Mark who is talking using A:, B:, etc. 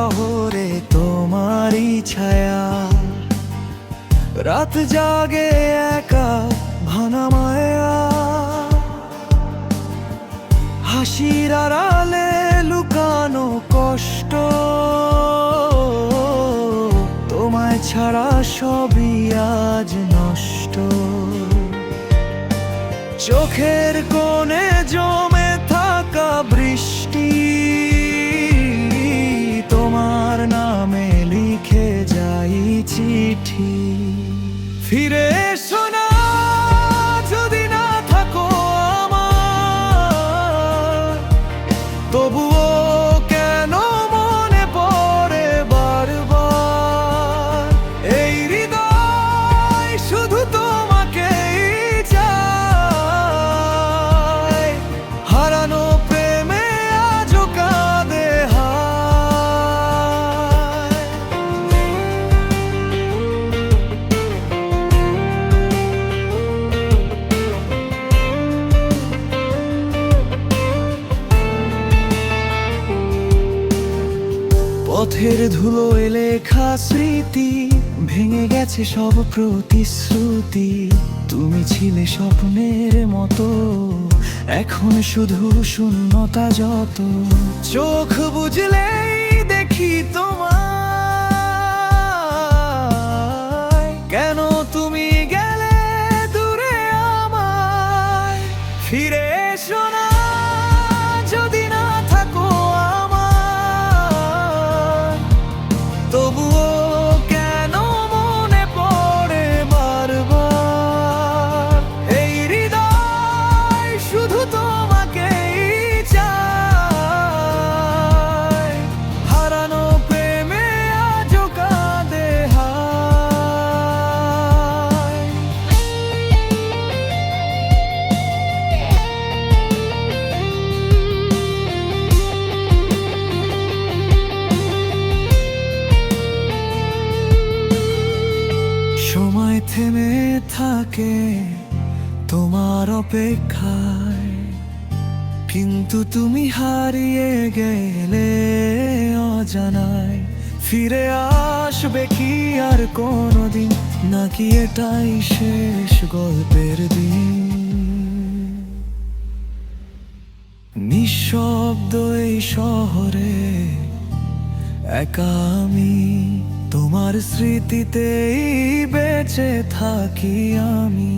A: শহরে তোমারই ছায়া, রাত জাগে একা ভাঙা মায়া, হাসির আড়ালে লুকানো কষ্ট, তোমায় ছাড়া সবই আজ নষ্ট। চোখের কোণে জমে থাকা বৃষ্টি, তোমার নামে লিখে যাই চিঠি। ফিরে এসো না যদি না থাকো আমার, তবুও কেন মনে পড়ে বারবার। এই হৃদয় শুধু তোমাকেই চায়, হারানো প্রেমে আজও কাঁদে হায়। পথের ধুলোয় লেখা স্মৃতি, ভেঙে গেছে সব প্রতিশ্রুতি। তুমি ছিলে স্বপ্নের মতো, এখন শুধু শূন্যতা যত। চোখ বুঝলেই দেখি তোমায়, কেন তুমি গেলে দূরে আমায়। ফিরে এসো না যদি না থাকো আমার, তবুও কেন মনে পড়ে বারবার। এই হৃদয় শুধু তোমাকেই চায়, হারানো প্রেমে আজও কাঁদে হায়। সময় থেমে থাকে তোমার অপেক্ষায়, কিন্তু তুমি হারিয়ে গেলে অজানায়। ফিরে আসবে কি আর কোনোদিন, নাকি এটাই শেষ গল্পের দিন? নিঃশব্দ এই শহরে একা আমি, তোমার স্মৃতিতেই বেঁচে থাকি আমি।